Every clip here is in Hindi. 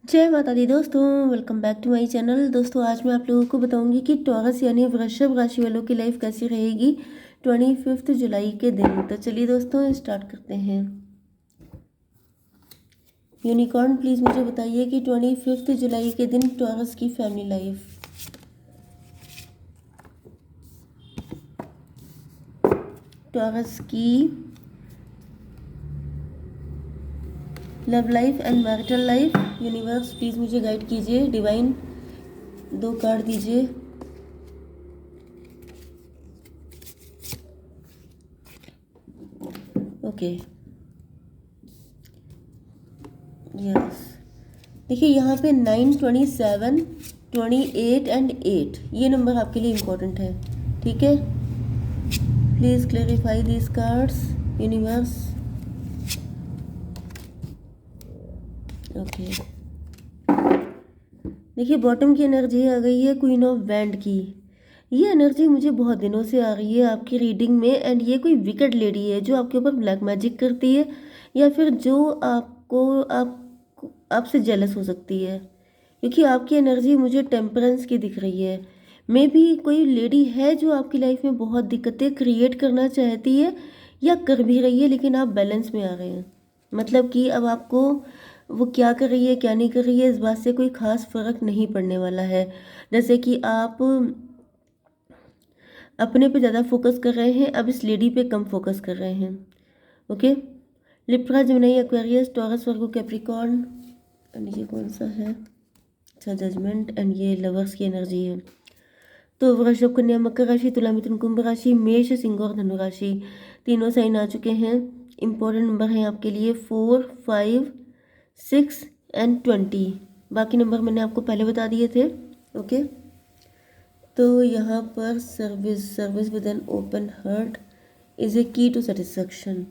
जय माता दी दोस्तों, welcome back to my channel. दोस्तों आज मैं आप लोगों को बताऊंगी कि टॉरस यानी वृषभ राशि वालों की लाइफ कैसी रहेगी 25 जुलाई के दिन। तो चलिए दोस्तों स्टार्ट करते हैं। यूनिकॉर्न प्लीज़ मुझे बताइए कि 25 जुलाई के दिन टॉरस की फैमिली लाइफ, टॉरस की love life and marital life. Universe please मुझे गाइड कीजिए। डिवाइन 2 कार्ड दीजिए। ओके यस, देखिए यहाँ पे 9, 27, 28 एंड 8 ये नंबर आपके लिए इम्पोर्टेंट है। ठीक है, please clarify these cards universe. Okay, देखिए बॉटम की एनर्जी आ गई है क्वीन ऑफ वैंड की। ये एनर्जी मुझे बहुत दिनों से आ रही है आपकी रीडिंग में, एंड ये कोई विकेट लेडी है जो आपके ऊपर ब्लैक मैजिक करती है, या फिर जो आपसे जेलस हो सकती है, क्योंकि आपकी एनर्जी मुझे टेम्परेंस की दिख रही है। मे बी कोई लेडी है जो आपकी लाइफ में बहुत दिक्कतें क्रिएट करना चाहती है या कर भी रही है, लेकिन आप बैलेंस में आ रहे हैं। मतलब कि अब आपको वो क्या कर रही है क्या नहीं कर रही है इस बात से कोई खास फर्क नहीं पड़ने वाला है। जैसे कि आप अपने पे ज़्यादा फोकस कर रहे हैं, अब इस लेडी पे कम फोकस कर रहे हैं। Okay, Libra, Gemini, Aquarius, taurus, Virgo, Capricorn, and ये कौन सा है? अच्छा, जजमेंट, एंड ये लवर्स की एनर्जी है। तो वृषभ, कन्या, मकर राशि, तुला, मिथुन, कुंभ राशि, मेष, सिंह और धनु राशि, तीनों साइन आ चुके हैं। इंपॉर्टेंट नंबर हैं आपके लिए 4, 5, 6 एंड 20। बाकी नंबर मैंने आपको पहले बता दिए थे। ओके, तो यहाँ पर service with an open heart is a की टू सेटिस्फैक्शन।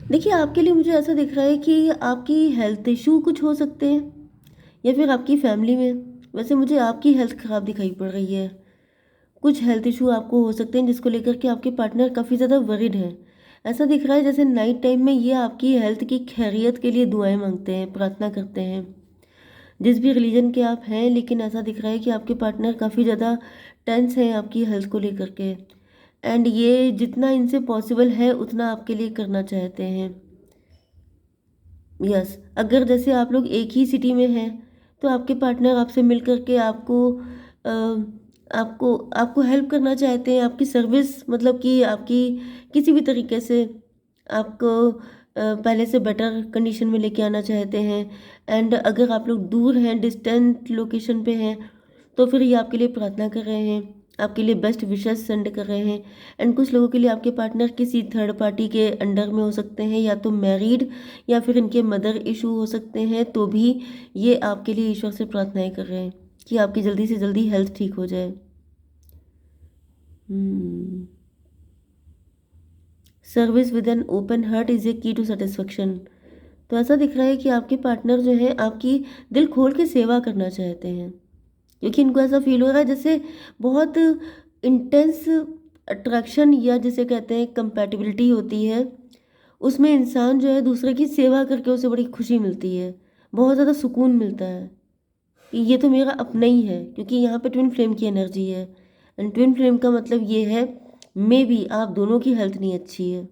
देखिए आपके लिए मुझे ऐसा दिख रहा है कि आपकी हेल्थ इशू कुछ हो सकते हैं, या फिर आपकी फैमिली में। वैसे मुझे आपकी हेल्थ ख़राब दिखाई पड़ रही है। कुछ हेल्थ इशू आपको हो सकते हैं जिसको लेकर के आपके पार्टनर काफ़ी ज़्यादा वरीड हैं। ऐसा दिख रहा है जैसे नाइट टाइम में ये आपकी हेल्थ की खैरियत के लिए दुआएं मांगते हैं, प्रार्थना करते हैं, जिस भी रिलीजन के आप हैं। लेकिन ऐसा दिख रहा है कि आपके पार्टनर काफ़ी ज़्यादा टेंस हैं आपकी हेल्थ को लेकर के, एंड ये जितना इनसे पॉसिबल है उतना आपके लिए करना चाहते हैं। यस, अगर जैसे आप लोग एक ही सिटी में हैं तो आपके पार्टनर आपसे मिल करके अ, आपको आपको हेल्प करना चाहते हैं, आपकी सर्विस, मतलब कि आपकी किसी भी तरीके से आपको पहले से बेटर कंडीशन में लेके आना चाहते हैं। एंड अगर आप लोग दूर हैं, डिस्टेंट लोकेशन पे हैं, तो फिर ये आपके लिए प्रार्थना कर रहे हैं, आपके लिए बेस्ट विशेस सेंड कर रहे हैं। एंड कुछ लोगों के लिए आपके पार्टनर किसी थर्ड पार्टी के अंडर में हो सकते हैं, या तो मैरिड, या फिर इनके मदर इशू हो सकते हैं। तो भी ये आपके लिए ईश्वर से प्रार्थनाएं कर रहे हैं कि आपकी जल्दी से जल्दी हेल्थ ठीक हो जाए। Service with an open heart is a की टू सेटिस्फेक्शन। तो ऐसा दिख रहा है कि आपके पार्टनर जो है आपकी दिल खोल के सेवा करना चाहते हैं, क्योंकि इनको ऐसा फील हो रहा है जैसे बहुत इंटेंस अट्रैक्शन, या जिसे कहते हैं कंपैटिबिलिटी होती है, उसमें इंसान जो है दूसरे की सेवा करके उसे बड़ी खुशी मिलती है, बहुत ज़्यादा सुकून मिलता है कि ये तो मेरा अपना ही है। क्योंकि यहाँ पे ट्विन फ्लेम की एनर्जी है, एंड ट्विन फ्लेम का मतलब ये है मे बी आप दोनों की हेल्थ नहीं अच्छी है।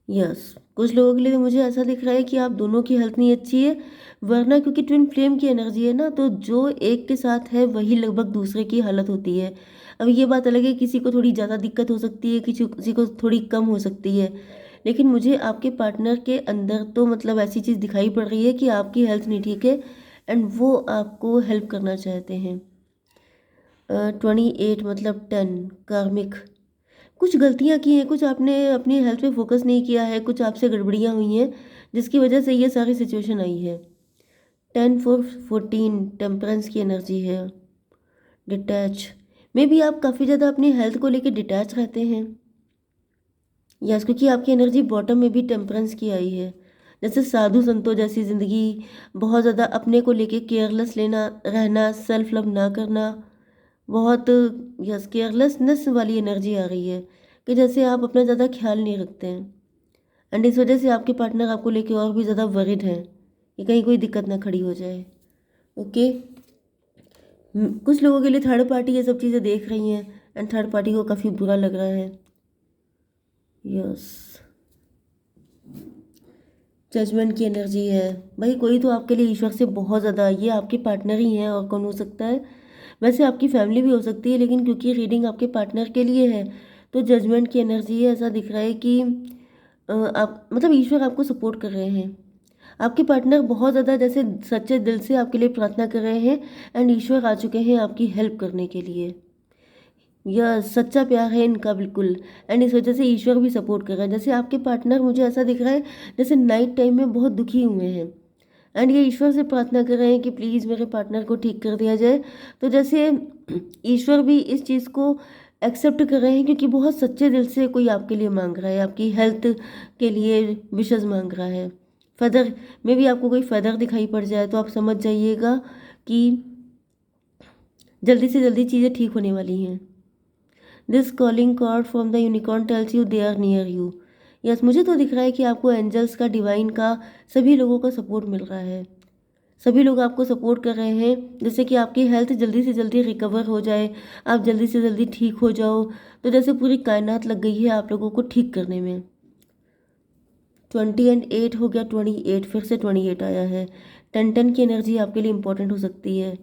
यस, कुछ लोगों के लिए तो मुझे ऐसा दिख रहा है कि आप दोनों की हेल्थ नहीं अच्छी है, वरना क्योंकि ट्विन फ्लेम की एनर्जी है ना, तो जो एक के साथ है वही लगभग दूसरे की हालत होती है। अब ये बात अलग है, किसी को थोड़ी ज़्यादा दिक्कत हो सकती है, किसी किसी को थोड़ी कम हो सकती है, लेकिन मुझे आपके पार्टनर के अंदर तो मतलब ऐसी चीज़ दिखाई पड़ रही है कि आपकी हेल्थ नहीं ठीक है, एंड वो आपको हेल्प करना चाहते हैं। 28 मतलब 10 कार्मिक, कुछ गलतियाँ की हैं, कुछ आपने अपनी हेल्थ पे फोकस नहीं किया है, कुछ आपसे गड़बड़ियाँ हुई हैं जिसकी वजह से ये सारी सिचुएशन आई है। 10, 4, 14 टेम्परेंस की एनर्जी है। डिटैच, मे बी आप काफ़ी ज़्यादा अपनी हेल्थ को लेके डिटैच रहते हैं। यस, क्योंकि आपकी एनर्जी बॉटम में भी टेम्परेंस की आई है, जैसे साधु संतों जैसी ज़िंदगी, बहुत ज़्यादा अपने को लेके केयरलेस लेना रहना, सेल्फ लव ना करना, बहुत, यस, केयरलेसनेस वाली एनर्जी आ रही है। कि जैसे आप अपना ज़्यादा ख्याल नहीं रखते हैं, एंड इस वजह से आपके पार्टनर आपको लेके और भी ज़्यादा वरिड हैं कि कहीं कोई दिक्कत ना खड़ी हो जाए। ओके। कुछ लोगों के लिए थर्ड पार्टी ये सब चीज़ें देख रही हैं, एंड थर्ड पार्टी को काफ़ी बुरा लग रहा है। यस, जजमेंट की एनर्जी है भाई। कोई तो आपके लिए ईश्वर से बहुत ज़्यादा, ये आपके पार्टनर ही हैं, और कौन हो सकता है? वैसे आपकी फैमिली भी हो सकती है, लेकिन क्योंकि रीडिंग आपके पार्टनर के लिए है तो जजमेंट की एनर्जी है। ऐसा दिख रहा है कि आप मतलब ईश्वर आपको सपोर्ट कर रहे हैं। आपके पार्टनर बहुत ज़्यादा जैसे सच्चे दिल से आपके लिए प्रार्थना कर रहे हैं, एंड ईश्वर आ चुके हैं आपकी हेल्प करने के लिए। यह सच्चा प्यार है इनका बिल्कुल, एंड इस वजह से ईश्वर भी सपोर्ट कर रहा है। जैसे आपके पार्टनर, मुझे ऐसा दिख रहा है जैसे नाइट टाइम में बहुत दुखी हुए हैं, एंड ये ईश्वर से प्रार्थना कर रहे हैं कि प्लीज़ मेरे पार्टनर को ठीक कर दिया जाए। तो जैसे ईश्वर भी इस चीज़ को एक्सेप्ट कर रहे हैं, क्योंकि बहुत सच्चे दिल से कोई आपके लिए मांग रहा है, आपकी हेल्थ के लिए विशेष मांग रहा है। फर्दर में भी आपको कोई फर्दर दिखाई पड़ जाए तो आप समझ जाइएगा कि जल्दी से जल्दी चीज़ें ठीक होने वाली हैं। This calling card from the unicorn tells you they are near you. Yes, मुझे तो दिख रहा है कि आपको एंजल्स का, डिवाइन का, सभी लोगों का सपोर्ट मिल रहा है। सभी लोग आपको सपोर्ट कर रहे हैं जैसे कि आपकी हेल्थ जल्दी से जल्दी रिकवर हो जाए, आप जल्दी से जल्दी ठीक हो जाओ। तो जैसे पूरी कायनात लग गई है आप लोगों को ठीक करने में। 20 एंड 8 हो गया, 28, फिर से 28 आया है। 10 की एनर्जी आपके लिए इंपॉर्टेंट हो सकती है।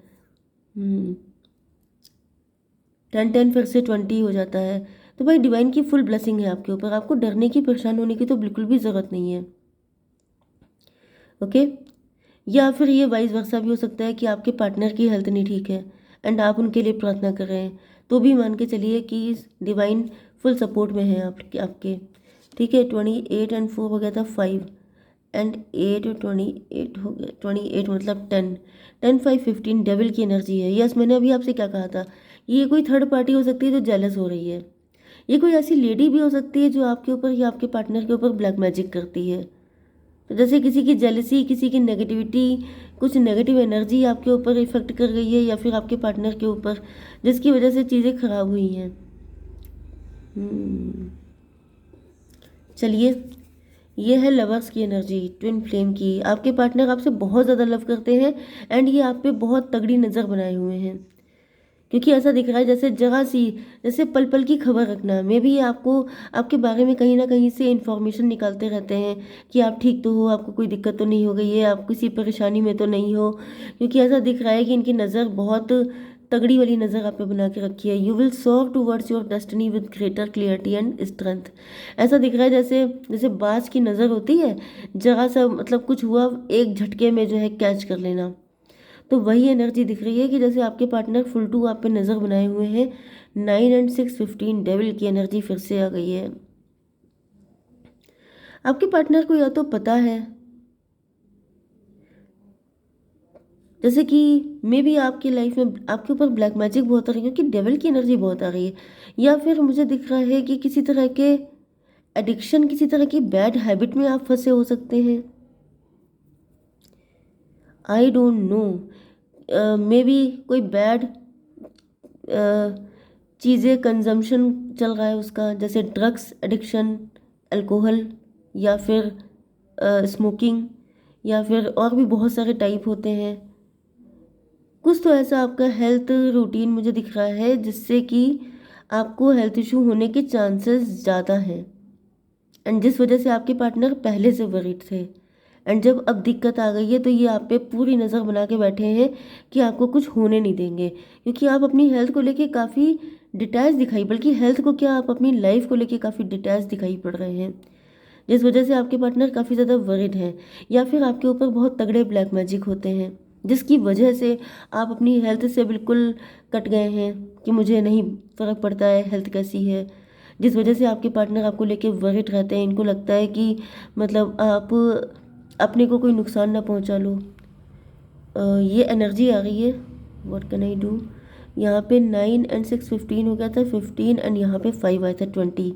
10 फिर से 20 हो जाता है। तो भाई डिवाइन की फुल ब्लेसिंग है आपके ऊपर, आपको डरने की, परेशान होने की तो बिल्कुल भी ज़रूरत नहीं है। ओके। या फिर ये वाइस वर्सा भी हो सकता है कि आपके पार्टनर की हेल्थ नहीं ठीक है, एंड आप उनके लिए प्रार्थना कर रहे हैं, तो भी मान के चलिए कि डिवाइन फुल सपोर्ट में है आपके। ठीक है। 28 एंड 4 हो गया था 5, एंड 8 और 28 हो गया, 28 मतलब 10, 10 5 15 डेविल की एनर्जी है। यस, मैंने अभी आपसे क्या कहा था, ये कोई थर्ड पार्टी हो सकती है जो जेलस हो रही है। ये कोई ऐसी लेडी भी हो सकती है जो आपके ऊपर या आपके पार्टनर के ऊपर ब्लैक मैजिक करती है। तो जैसे किसी की जेलसी, किसी की नेगेटिविटी, कुछ नेगेटिव एनर्जी आपके ऊपर इफेक्ट कर गई है, या फिर आपके पार्टनर के ऊपर, जिसकी वजह से चीज़ें खराब हुई हैं। चलिए, ये है लवर्स की एनर्जी, ट्विन फ्लेम की। आपके पार्टनर आपसे बहुत ज़्यादा लव करते हैं, एंड ये आप पे बहुत तगड़ी नज़र बनाए हुए हैं, क्योंकि ऐसा दिख रहा है जैसे जगह सी, जैसे पल पल की खबर रखना। मे भी आपको, आपके बारे में कहीं ना कहीं से इन्फॉर्मेशन निकालते रहते हैं कि आप ठीक तो हो, आपको कोई दिक्कत तो नहीं हो गई है, आप किसी परेशानी में तो नहीं हो। क्योंकि ऐसा दिख रहा है कि इनकी नज़र बहुत तगड़ी वाली नज़र आप पे बना के रखी है। You will serve towards your destiny with greater clarity and strength. ऐसा दिख रहा है जैसे जैसे बाज की नज़र होती है, जगह सा मतलब कुछ हुआ, एक झटके में जो है कैच कर लेना। तो वही एनर्जी दिख रही है कि जैसे आपके पार्टनर फुल टू आप पे नज़र बनाए हुए हैं। 9 एंड 6 15 डेविल की एनर्जी फिर से आ गई है। आपके पार्टनर को या तो पता है, जैसे कि मे बी आपकी लाइफ में आपके ऊपर ब्लैक मैजिक बहुत आ रही है, क्योंकि डेविल की एनर्जी बहुत आ रही है। या फिर मुझे दिख रहा है कि किसी तरह के एडिक्शन, किसी तरह की बैड हैबिट में आप फंसे हो सकते हैं। I don't know, may be कोई बैड चीज़ें कंजम्पशन चल रहा है उसका, जैसे ड्रग्स एडिक्शन, अल्कोहल, या फिर स्मोकिंग, या फिर और भी बहुत सारे टाइप होते हैं। कुछ तो ऐसा आपका हेल्थ रूटीन मुझे दिख रहा है जिससे कि आपको हेल्थ इशू होने के चांसेस ज़्यादा हैं, एंड जिस वजह से आपके पार्टनर पहले से वरीड थे, एंड जब अब दिक्कत आ गई है तो ये आप पे पूरी नज़र बना के बैठे हैं कि आपको कुछ होने नहीं देंगे, क्योंकि आप अपनी हेल्थ को लेके काफ़ी डिटैच दिखाई, बल्कि हेल्थ को क्या, आप अपनी लाइफ को लेके काफ़ी डिटैच दिखाई पड़ रहे हैं, जिस वजह से आपके पार्टनर काफ़ी ज़्यादा वरीड हैं। या फिर आपके ऊपर बहुत तगड़े ब्लैक मैजिक होते हैं, जिसकी वजह से आप अपनी हेल्थ से बिल्कुल कट गए हैं कि मुझे नहीं फ़र्क पड़ता है हेल्थ कैसी है। जिस वजह से आपके पार्टनर आपको लेके वरीड रहते हैं, इनको लगता है कि मतलब आप अपने को कोई नुकसान ना पहुंचा लो। ये एनर्जी आ गई है। What can I do. यहाँ पे 9 एंड 6 15 हो गया था, 15, एंड यहाँ पे 5 आया था, 20।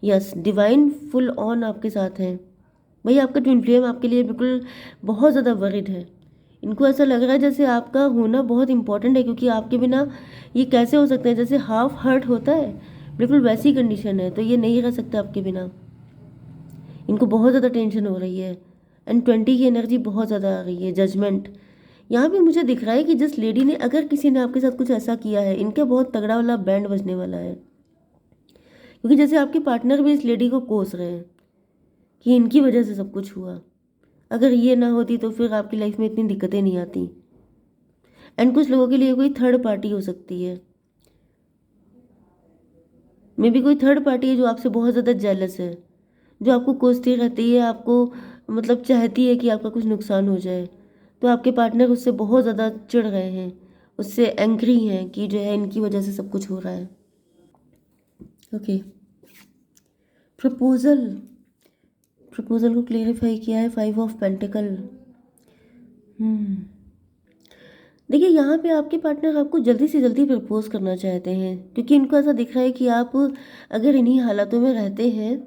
यस, डिवाइन फुल ऑन आपके साथ हैं। भाई आपका ट्विन फ्लेम आपके लिए बिल्कुल बहुत ज़्यादा वरिड है। इनको ऐसा लग रहा है जैसे आपका होना बहुत इंपॉर्टेंट है, क्योंकि आपके बिना ये कैसे हो सकते हैं। जैसे हाफ हर्ट होता है, बिल्कुल वैसी कंडीशन है, तो ये नहीं रह सकते आपके बिना। इनको बहुत ज़्यादा टेंशन हो रही है एंड 20 की एनर्जी बहुत ज़्यादा आ रही है, जजमेंट। यहाँ पे मुझे दिख रहा है कि जिस लेडी ने, अगर किसी ने आपके साथ कुछ ऐसा किया है, इनके बहुत तगड़ा वाला बैंड बजने वाला है, क्योंकि जैसे आपके पार्टनर भी इस लेडी को कोस रहे हैं कि इनकी वजह से सब कुछ हुआ, अगर ये ना होती तो फिर आपकी लाइफ में इतनी दिक्कतें नहीं आती। एंड कुछ लोगों के लिए कोई थर्ड पार्टी हो सकती है, मे बी कोई थर्ड पार्टी है जो आपसे बहुत ज़्यादा जेलस है, जो आपको कोसती रहती है, आपको मतलब चाहती है कि आपका कुछ नुकसान हो जाए। तो आपके पार्टनर उससे बहुत ज़्यादा चिढ़ रहे हैं, उससे एंग्री हैं कि जो है इनकी वजह से सब कुछ हो रहा है। ओके, प्रपोजल, प्रपोजल को क्लेरिफाई किया है 5 ऑफ पेंटिकल। देखिए यहाँ पे आपके पार्टनर आपको जल्दी से जल्दी प्रपोज करना चाहते हैं, क्योंकि इनको ऐसा दिख रहा है कि आप अगर इन्हीं हालातों में रहते हैं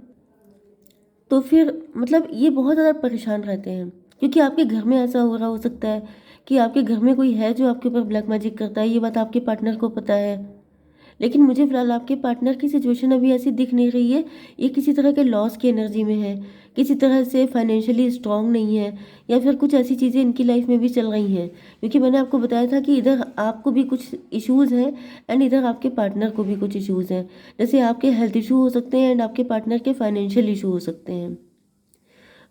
तो फिर मतलब ये बहुत ज़्यादा परेशान रहते हैं, क्योंकि आपके घर में ऐसा हो रहा हो सकता है कि आपके घर में कोई है जो आपके ऊपर ब्लैक मैजिक करता है, ये बात आपके पार्टनर को पता है। लेकिन मुझे फ़िलहाल आपके पार्टनर की सिचुएशन अभी ऐसी दिख नहीं रही है, ये किसी तरह के लॉस की एनर्जी में है, किसी तरह से फाइनेंशियली स्ट्रांग नहीं है, या फिर कुछ ऐसी चीज़ें इनकी लाइफ में भी चल रही हैं, क्योंकि मैंने आपको बताया था कि इधर आपको भी कुछ इश्यूज़ हैं एंड इधर आपके पार्टनर को भी कुछ इश्यूज़ हैं। जैसे आपके हेल्थ इशू हो सकते हैं एंड आपके पार्टनर के फाइनेंशियल इशू हो सकते हैं।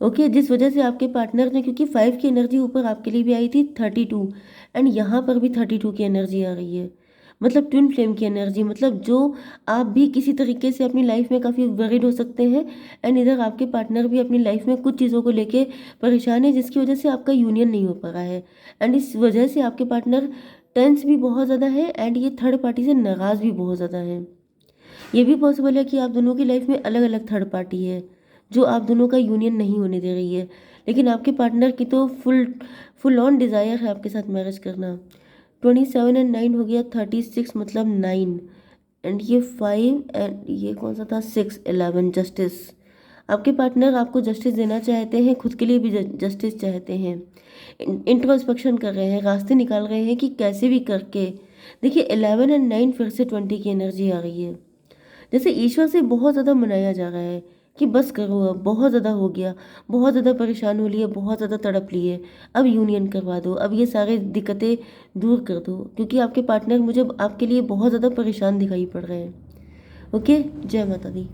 ओके, जिस वजह से आपके पार्टनर ने, क्योंकि 5 की एनर्जी ऊपर आपके लिए भी आई थी 32, एंड यहाँ पर भी 32 की एनर्जी आ रही है, मतलब ट्विन फ्लेम की एनर्जी, मतलब जो आप भी किसी तरीके से अपनी लाइफ में काफ़ी वरीड हो सकते हैं एंड इधर आपके पार्टनर भी अपनी लाइफ में कुछ चीज़ों को लेके परेशान है, जिसकी वजह से आपका यूनियन नहीं हो पा रहा है। एंड इस वजह से आपके पार्टनर टेंस भी बहुत ज़्यादा है एंड ये थर्ड पार्टी से नाराज़ भी बहुत ज़्यादा है। ये भी पॉसिबल है कि आप दोनों की लाइफ में अलग अलग थर्ड पार्टी है जो आप दोनों का यूनियन नहीं होने दे रही है, लेकिन आपके पार्टनर की तो फुल ऑन डिज़ायर है आपके साथ मैरिज करना। 27 एंड 9 हो गया 36, मतलब 9, एंड ये 5 एंड ये कौन सा था 6, 11, जस्टिस। आपके पार्टनर आपको जस्टिस देना चाहते हैं, खुद के लिए भी जस्टिस चाहते हैं, इंट्रोस्पेक्शन कर रहे हैं, रास्ते निकाल रहे हैं कि कैसे भी करके। देखिए 11 एंड 9 फिर से 20 की एनर्जी आ गई है, जैसे ईश्वर से बहुत ज़्यादा मनाया जा रहा है कि बस करो, अब बहुत ज़्यादा हो गया, बहुत ज़्यादा परेशान हो लिए, बहुत ज़्यादा तड़प लिए, अब यूनियन करवा दो, अब ये सारे दिक्कतें दूर कर दो, क्योंकि आपके पार्टनर मुझे आपके लिए बहुत ज़्यादा परेशान दिखाई पड़ रहे हैं। ओके, जय माता दी।